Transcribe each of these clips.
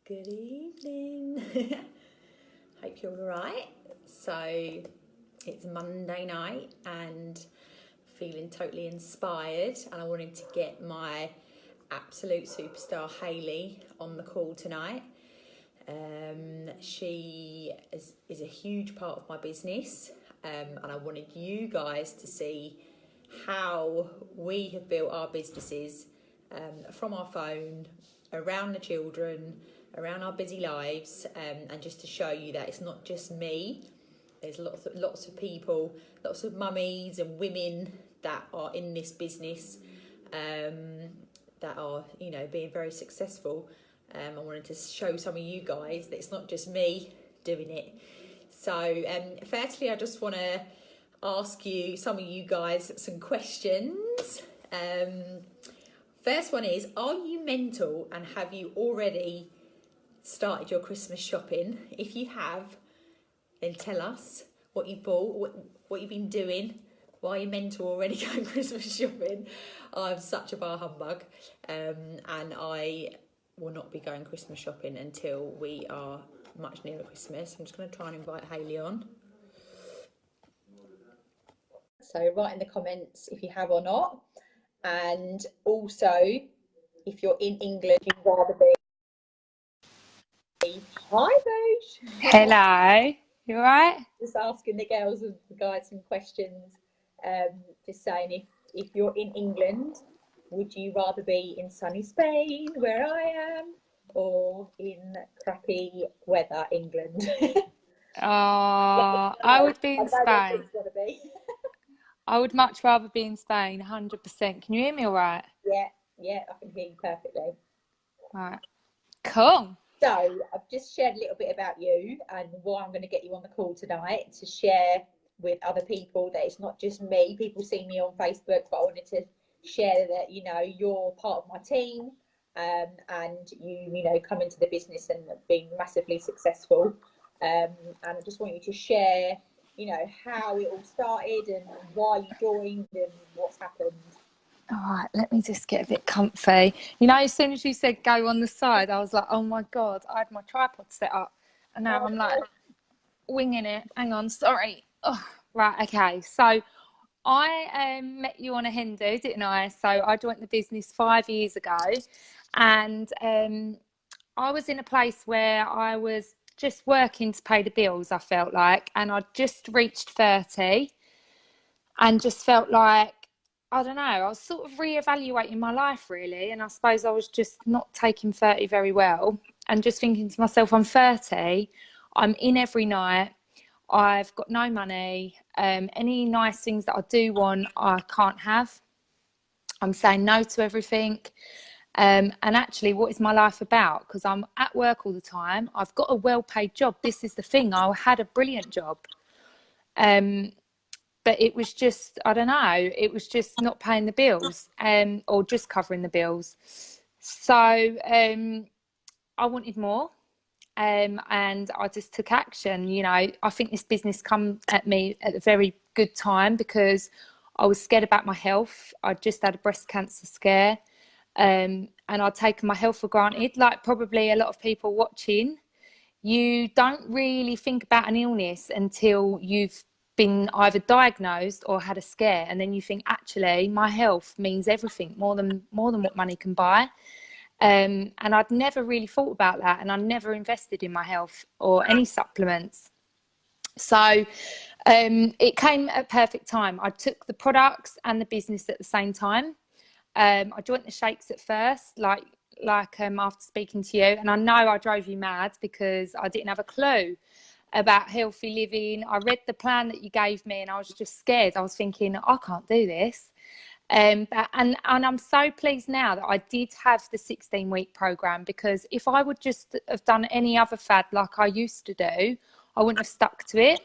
Good evening. Hope you're all right. So it's Monday night and feeling totally inspired, and I wanted to get my absolute superstar Hayley on the call tonight. She is a huge part of my business, and I wanted you guys to see how we have built our businesses from our phone, around the children, around our busy lives, and just to show you that it's not just me. There's lots of people, lots of mummies and women that are in this business, that are being very successful. I wanted to show some of you guys that it's not just me doing it. So firstly, I just want to ask you, some of you guys, some questions. First one is, are you mental and have you already started your Christmas shopping? If you have, then tell us what you bought, what you've been doing. Why are you mental already going Christmas shopping? I'm such a bar humbug, and I will not be going Christmas shopping until we are much nearer Christmas. I'm just going to try and invite Hayley on. So write in the comments if you have or not. And also, if you're in England, you'd rather be... Hi, Boosh. Hello, you alright? Just asking the girls and the guys some questions. Just saying, if you're in England, would you rather be in sunny Spain, where I am, or in crappy weather England? I would be in Spain. Be. I would much rather be in Spain, 100%. Can you hear me alright? Yeah, I can hear you perfectly. Right, cool. So I've just shared a little bit about you and why I'm going to get you on the call tonight, to share with other people that it's not just me. People see me on Facebook, but I wanted to share that, you're part of my team, and you come into the business and being massively successful. And I just want you to share, how it all started and why you joined and what's happened. All right, let me just get a bit comfy. As soon as you said go on the side, I was like, oh my God, I had my tripod set up. And now I'm like winging it. Hang on, sorry. Oh, right, okay. So I met you on a hen do, didn't I? So I joined the business 5 years ago. And I was in a place where I was just working to pay the bills, I felt like. And I'd just reached 30 and just felt like, I don't know, I was sort of reevaluating my life really, and I suppose I was just not taking 30 very well, and just thinking to myself, I'm 30, I'm in every night, I've got no money, any nice things that I do want, I can't have. I'm saying no to everything. And actually, what is my life about? Because I'm at work all the time, I've got a well-paid job. This is the thing, I had a brilliant job. But it was just, I don't know, it was just not paying the bills, or just covering the bills. So I wanted more, and I just took action. I think this business come at me at a very good time because I was scared about my health. I just had a breast cancer scare, and I'd taken my health for granted, like probably a lot of people watching. You don't really think about an illness until you've been either diagnosed or had a scare, and then you think, actually my health means everything, more than what money can buy. And I'd never really thought about that, and I never invested in my health or any supplements. So it came at a perfect time. I took the products and the business at the same time. I joined the shakes at first, like after speaking to you, and I know I drove you mad because I didn't have a clue about healthy living. I read the plan that you gave me and I was just scared. I was thinking, I can't do this. And I'm so pleased now that I did have the 16-week program, because if I would just have done any other fad like I used to do, I wouldn't have stuck to it.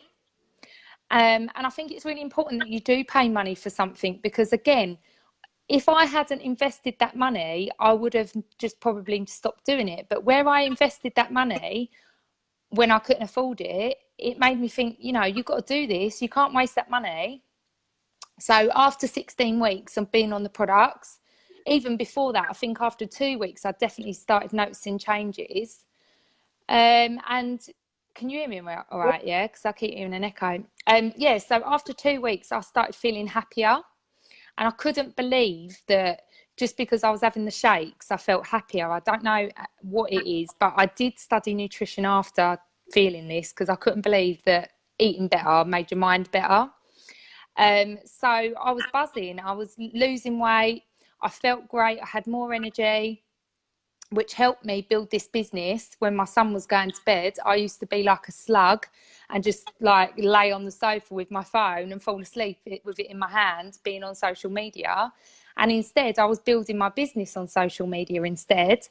And I think it's really important that you do pay money for something, because again, if I hadn't invested that money, I would have just probably stopped doing it. But where I invested that money, when I couldn't afford it, it made me think, you've got to do this. You can't waste that money. So after 16 weeks of being on the products, even before that, I think after 2 weeks, I definitely started noticing changes. And can you hear me all right? Yeah, because I keep hearing an echo. Yeah, so after 2 weeks, I started feeling happier. And I couldn't believe that just because I was having the shakes, I felt happier. I don't know what it is, but I did study nutrition after feeling this because I couldn't believe that eating better made your mind better. So I was buzzing, I was losing weight, I felt great, I had more energy, which helped me build this business. When my son was going to bed, I used to be like a slug and just like lay on the sofa with my phone and fall asleep with it in my hand, being on social media. And instead, I was building my business on social media instead.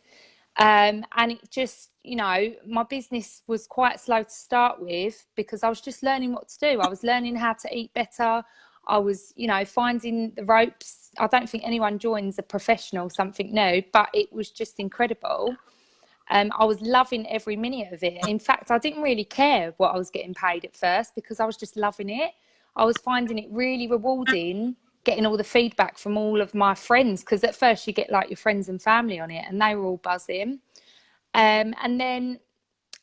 And it just, my business was quite slow to start with because I was just learning what to do. I was learning how to eat better. I was, finding the ropes. I don't think anyone joins a professional something new, but it was just incredible. I was loving every minute of it. In fact, I didn't really care what I was getting paid at first because I was just loving it. I was finding it really rewarding getting all the feedback from all of my friends, because at first you get like your friends and family on it and they were all buzzing. And then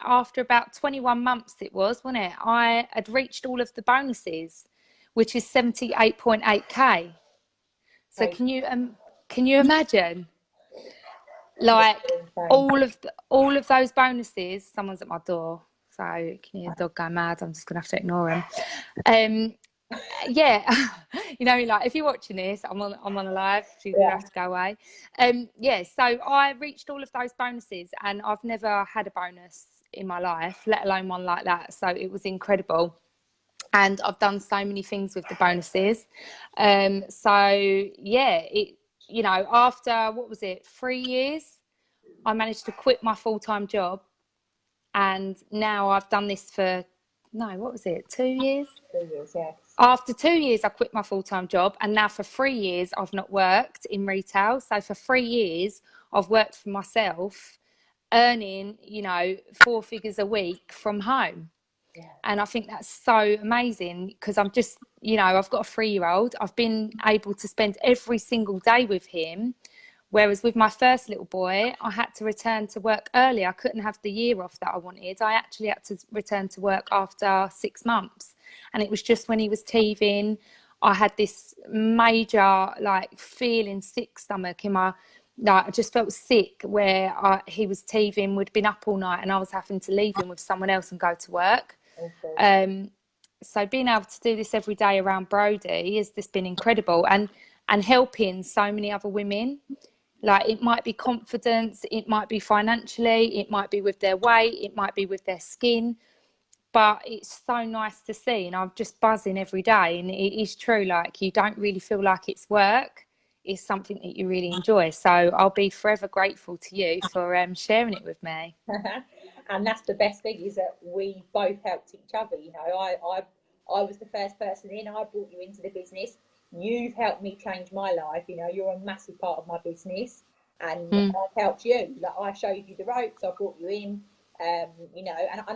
after about 21 months it was, wasn't it? I had reached all of the bonuses, which is 78.8k. So can you imagine? Like all of those bonuses. Someone's at my door, so can you hear the dog go mad? I'm just gonna have to ignore him. Yeah, like if you're watching this, I'm on a live. So you're gonna have to go away. Yeah. So I reached all of those bonuses, and I've never had a bonus in my life, let alone one like that. So it was incredible. And I've done so many things with the bonuses. So yeah, after what was it, 3 years, I managed to quit my full-time job, and now I've done this for what was it, 2 years? 2 years, yes. After 2 years, I quit my full-time job, and now for 3 years, I've not worked in retail. So for 3 years, I've worked for myself, earning, 4 figures a week from home. Yeah. And I think that's so amazing because I'm just, I've got a 3-year-old. I've been able to spend every single day with him. Whereas with my first little boy, I had to return to work early. I couldn't have the year off that I wanted. I actually had to return to work after 6 months. And it was just when he was teething, I had this major, feeling sick stomach in my, I just felt sick where he was teething. We'd been up all night and I was having to leave him with someone else and go to work. Okay. So being able to do this every day around Brody has just been incredible, and helping so many other women. Like, it might be confidence, it might be financially, it might be with their weight, it might be with their skin, but it's so nice to see. And I'm just buzzing every day. And it is true, like, you don't really feel like it's work. It's something that you really enjoy. So I'll be forever grateful to you for sharing it with me. And that's the best thing, is that we both helped each other. I was the first person in. I brought you into the business. You've helped me change my life. You're a massive part of my business, and I've helped you. Like, I showed you the ropes. I brought you in. And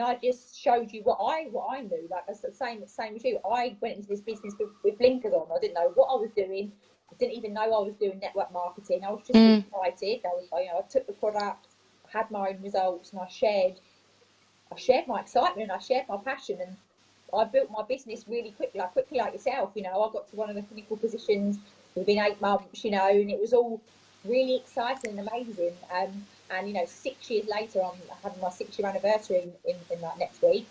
I just showed you what I knew. Like, it's the same as you. I went into this business with blinkers on. I didn't know what I was doing. I didn't even know I was doing network marketing. I was just excited. I took the product, had my own results, and I shared my excitement, and I shared my passion, and I built my business really quickly, like yourself. I got to one of the clinical positions within 8 months, and it was all really exciting and amazing. And 6 years later, I'm having my 6-year anniversary in like next week.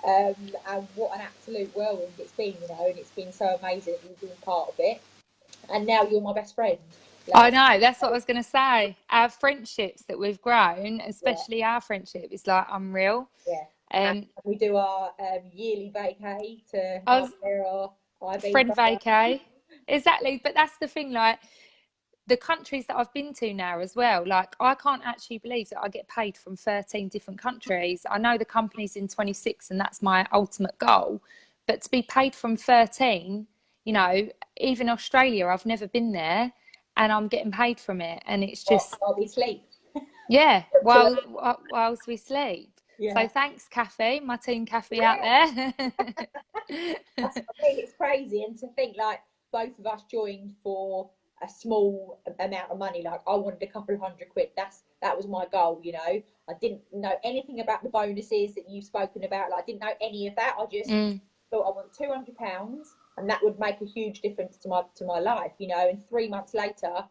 And what an absolute whirlwind it's been, and it's been so amazing that you've been part of it. And now you're my best friend. I know, that's what I was going to say. Our friendships that we've grown, especially our friendship, is like unreal. Yeah. And we do our yearly vacay to our friend vacay. Exactly. But that's the thing, like, the countries that I've been to now as well, like, I can't actually believe that I get paid from 13 different countries. I know the company's in 26 and that's my ultimate goal, but to be paid from 13, even Australia, I've never been there, and I'm getting paid from it, and it's just while we sleep. Yeah, whilst we sleep. Yeah. So thanks, Kathy, my team Kathy out there. That's what I mean. It's crazy, and to think like both of us joined for a small amount of money. Like, I wanted a couple of £100. That was my goal, you know. I didn't know anything about the bonuses that you've spoken about. Like, I didn't know any of that. I just thought I want £200, and that would make a huge difference to my life, you know. And 3 months later,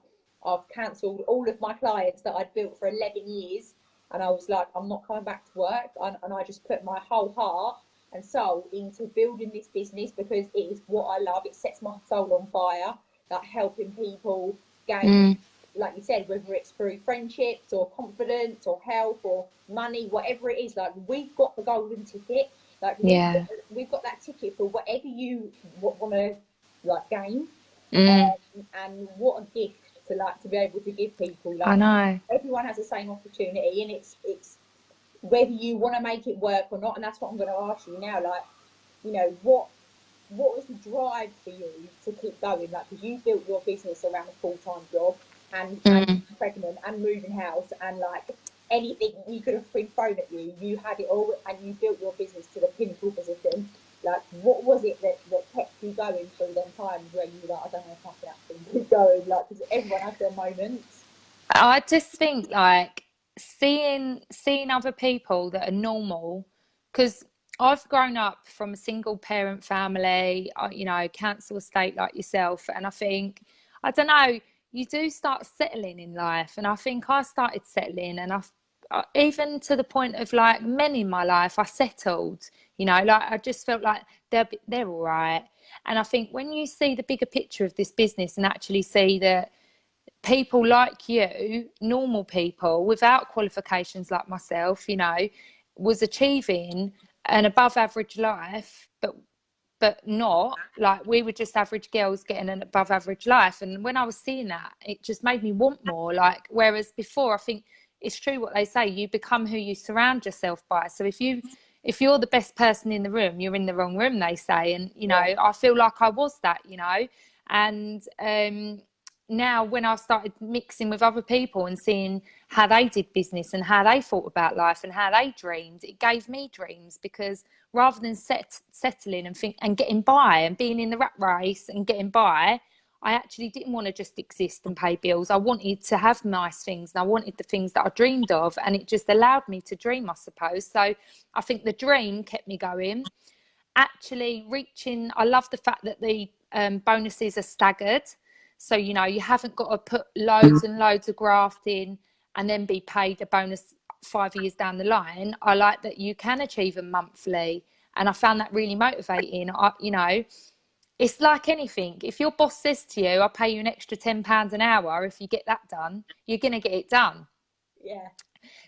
I've cancelled all of my clients that I'd built for 11 years, and I was like, I'm not coming back to work. And I just put my whole heart and soul into building this business because it is what I love. It sets my soul on fire, like helping people gain, like you said, whether it's through friendships or confidence or health or money, whatever it is. Like, we've got the golden ticket. Like, we've got that ticket for whatever you want to like gain. And what a gift to be able to give people. Like, I know. everyone has the same opportunity, and it's whether you want to make it work or not. And that's what I'm going to ask you now. Like, you know, what was the drive for you to keep going? Like, because you built your business around a full-time job and pregnant and moving house, and like anything you could have been thrown at you, you had it all, and you built your business to the pinnacle position. Like, what was it that kept you going through them times where you were like, I don't know if I can actually keep going? Like, because everyone has their moments. I just think like seeing other people that are normal, because I've grown up from a single parent family, you know, council estate like yourself, and I think, I don't know, you do start settling in life, and I think I started settling, and even to the point of like men in my life, I settled, you know, like I just felt like they're all right. And I think when you see the bigger picture of this business and actually see that people like you, normal people without qualifications like myself, you know, was achieving an above average life, but not like we were just average girls getting an above average life. And when I was seeing that, it just made me want more. Like, whereas before, I think it's true what they say, you become who you surround yourself by. So if you're the best person in the room, you're in the wrong room, they say. And you know, I feel like I was that, you know. And now when I started mixing with other people and seeing how they did business and how they thought about life and how they dreamed, it gave me dreams. Because rather than settling and getting by and being in the rat race and getting by, I actually didn't want to just exist and pay bills. I wanted to have nice things, and I wanted the things that I dreamed of, and it just allowed me to dream, I suppose. So I think the dream kept me going. Actually reaching, I love the fact that the bonuses are staggered. So, you know, you haven't got to put loads and loads of graft in and then be paid a bonus 5 years down the line. I like that you can achieve a monthly, and I found that really motivating. You know, it's like anything. If your boss says to you, I'll pay you an extra £10 an hour if you get that done, you're going to get it done. Yeah.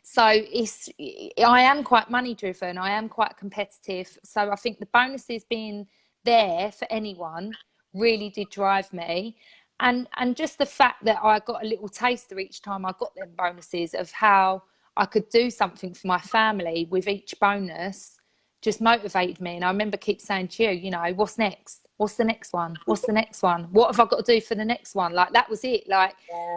So I am quite money driven. I am quite competitive. So I think the bonuses being there for anyone really did drive me. And just the fact that I got a little taster each time I got them bonuses of how I could do something for my family with each bonus just motivated me. And I remember keep saying to you, you know, what's next? What's the next one? What's the next one? What have I got to do for the next one? Like, that was it. Like,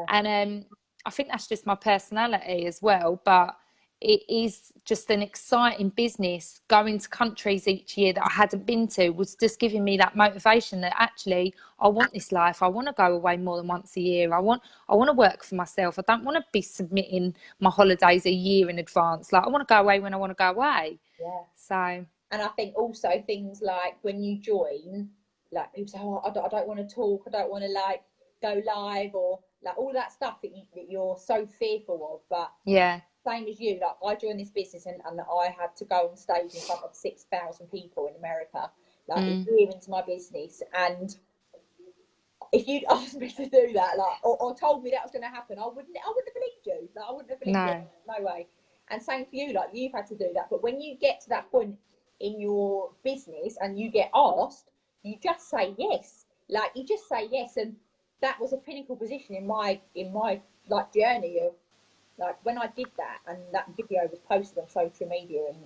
and I think that's just my personality as well. But it is just an exciting business. Going to countries each year that I hadn't been to was just giving me that motivation that actually I want this life. I want to go away more than once a year. I want to work for myself. I don't want to be submitting my holidays a year in advance. Like, I want to go away when I want to go away. Yeah. So, and I think also things like when you join, like people say, oh, I don't want to talk, I don't want to like go live, or like all that stuff that you're so fearful of. But yeah, same as you, like I joined this business and I had to go on stage in front of 6,000 people in America, like a year into my business. And if you'd asked me to do that, like, or told me that was going to happen, I wouldn't have believed you. Like, I wouldn't have believed it. No way. And same for you, like you've had to do that. But when you get to that point in your business and you get asked, you just say yes. Like, you just say yes. And that was a pinnacle position in my like journey of, like, when I did that and that video was posted on social media, and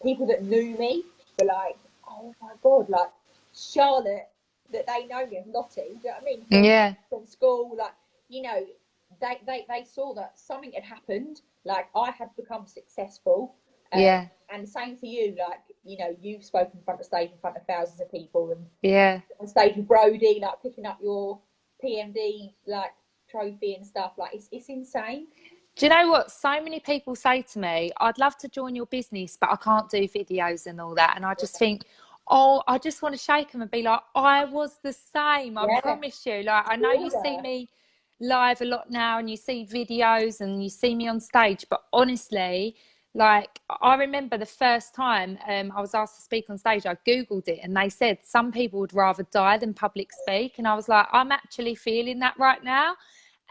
people that knew me were like, oh my God, like Charlotte, that they know me as Lottie, do you know what I mean? From school, like, you know, they saw that something had happened, like I had become successful. And same for you, like, you know, you've spoken in front of stage in front of thousands of people, and on stage with Brody, like picking up your PMD like trophy and stuff, like it's insane. Do you know what? So many people say to me, I'd love to join your business, but I can't do videos and all that. And I just think, oh, I just want to shake them and be like, I was the same. I Yeah, promise you. Like, I know you see me live a lot now and you see videos and you see me on stage, but honestly, like, I remember the first time I was asked to speak on stage, I Googled it and they said some people would rather die than public speak. And I was like, I'm actually feeling that right now.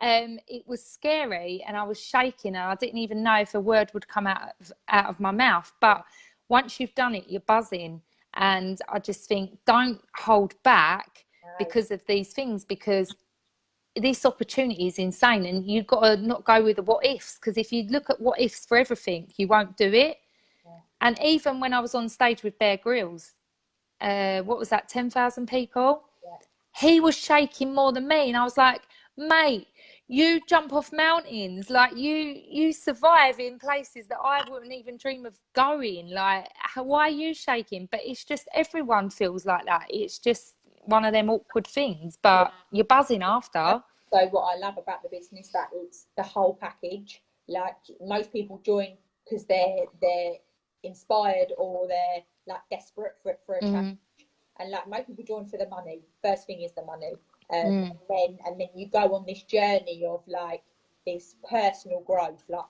It was scary and I was shaking and I didn't even know if a word would come out of my mouth. But once you've done it, you're buzzing. And I just think, don't hold back because of these things, because this opportunity is insane and you've got to not go with the what ifs, because if you look at what ifs for everything, you won't do it. And even when I was on stage with Bear Grylls, what was that, 10,000 people? He was shaking more than me. And I was like, mate, you jump off mountains, like you survive in places that I wouldn't even dream of going. Like, why are you shaking? But it's just, everyone feels like that. It's just one of them awkward things, but you're buzzing after. So what I love about the business, that it's the whole package. Like, most people join because they're inspired or they're like desperate for a challenge. And like, most people join for the money. First thing is the money. And then you go on this journey of like this personal growth. Like,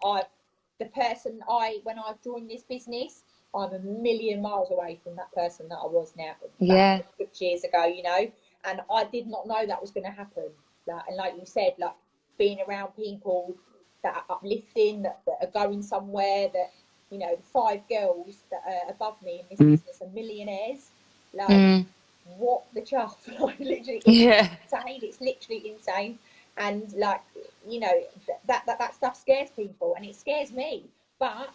when I joined this business, I'm a million miles away from that person that I was now back 6 years ago, you know, and I did not know that was going to happen. And like you said, like, being around people that are uplifting, that are going somewhere, that, you know, the 5 girls that are above me in this business are millionaires. Like, what the chuff? Like, literally, it's insane. It's literally insane. And like, you know, that stuff scares people, and it scares me. But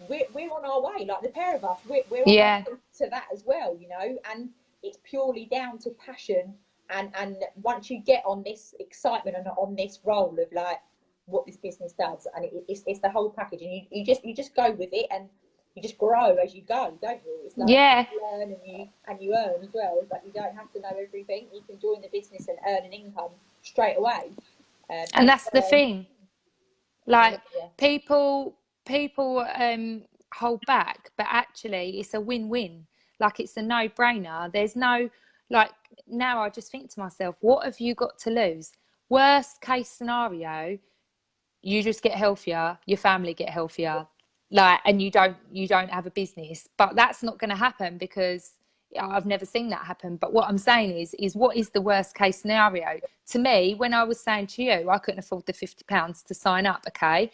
we're on our way. Like, the pair of us, we're on our way to that as well, you know. And it's purely down to passion. And once you get on this excitement and on this roll of like what this business does, and it's the whole package, and you just go with it, and you just grow as you go, don't you? It's like you learn and you earn as well. It's like, you don't have to know everything. You can join the business and earn an income straight away. And that's the thing. Like, people hold back, but actually it's a win-win. Like, it's a no-brainer. There's no, like, now I just think to myself, what have you got to lose? Worst case scenario, you just get healthier, your family get healthier, like, and you don't have a business. But that's not going to happen, because I've never seen that happen. But what I'm saying is what is the worst case scenario? To me, when I was saying to you, I couldn't afford the £50 to sign up, okay,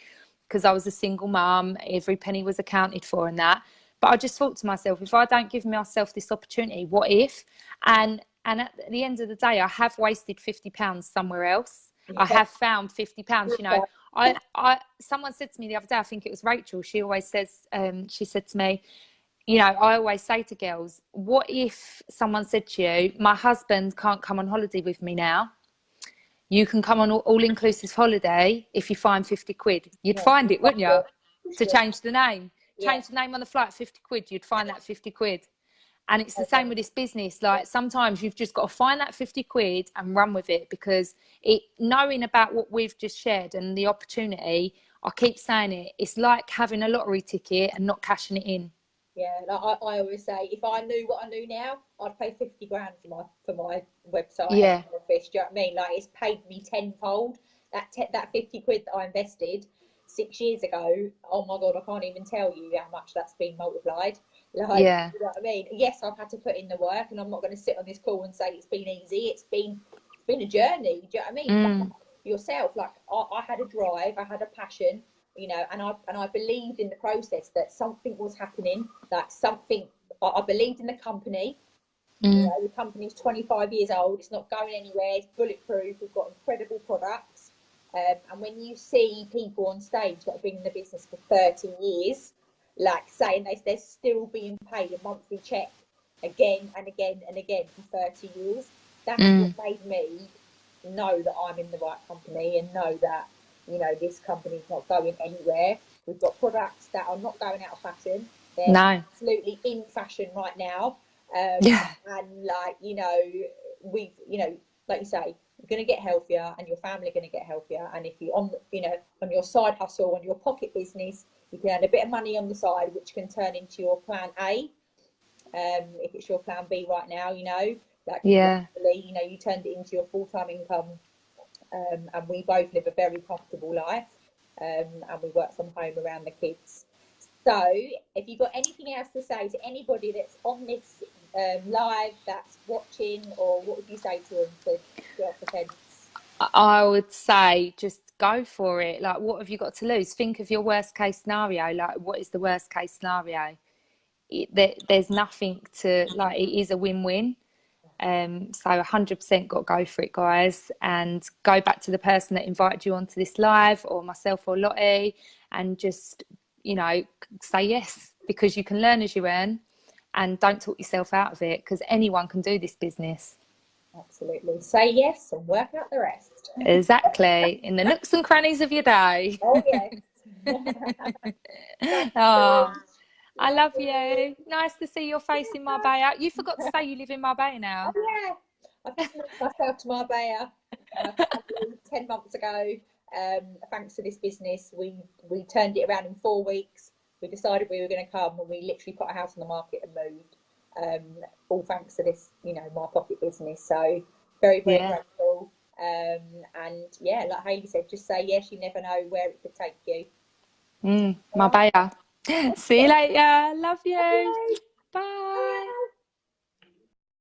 because I was a single mum, every penny was accounted for and that. But I just thought to myself, if I don't give myself this opportunity, what if? And at the end of the day, I have wasted £50 somewhere else. I have found £50, you know. Someone said to me the other day, I think it was Rachel, she always says, she said to me, you know, I always say to girls, what if someone said to you, my husband can't come on holiday with me now, you can come on all-inclusive holiday if you find 50 quid. You'd find it, wouldn't you? To change the name on the flight, 50 quid, you'd find that 50 quid. And it's the same with this business. Like, sometimes you've just got to find that 50 quid and run with it, because knowing about what we've just shared and the opportunity, I keep saying it, it's like having a lottery ticket and not cashing it in. Yeah, like I always say, if I knew what I knew now, I'd pay 50 grand for my website. Yeah. Office. Do you know what I mean? Like, it's paid me tenfold. That 50 quid that I invested 6 years ago, oh my God, I can't even tell you how much that's been multiplied. Like, Yeah. you know what I mean? Yes, I've had to put in the work, and I'm not going to sit on this call and say it's been easy. It's been a journey. Do you know what I mean? Like, yourself, like, I had a drive, I had a passion, you know, and I believed in the process that something was happening, like something. I believed in the company. You know, the company's 25 years old. It's not going anywhere. It's bulletproof. We've got incredible products. And when you see people on stage that have been in the business for 30 years, like, saying they're still being paid a monthly check again and again and again for 30 years, that's what made me know that I'm in the right company, and know that, you know, this company's not going anywhere. We've got products that are not going out of fashion. They're absolutely in fashion right now. And like, you know, we've, you know, like you say, you're going to get healthier, and your family are going to get healthier. And if you're on, you know, on your side hustle, on your pocket business, you can earn a bit of money on the side, which can turn into your plan A. If it's your plan B right now, you know, that can hopefully, you know, you turned it into your full-time income. And we both live a very comfortable life, and we work from home around the kids. So if you've got anything else to say to anybody that's on this live, that's watching, or what would you say to them to get off the fence? I would say just go for it. Like, what have you got to lose? Think of your worst case scenario. Like, what is the worst case scenario? There's nothing to, like, it is a win-win. So 100% got to go for it, guys, and go back to the person that invited you onto this live, or myself or Lottie, and just, you know, say yes, because you can learn as you earn, and don't talk yourself out of it, because anyone can do this business. Absolutely. Say yes and work out the rest. Exactly. In the nooks and crannies of your day. Oh, yes. Oh, I love you. Nice to see your face in Marbella. You forgot to say you live in Marbella now. Oh, yeah. I've just moved myself to Marbella 10 months ago. Thanks to this business, we turned it around in 4 weeks. We decided we were going to come, and we literally put a house on the market and moved. All thanks to this, you know, my pocket business. So very, very grateful. And yeah, like Hayley said, just say yes. You never know where it could take you. Marbella. See you later. Love you. Okay. Bye.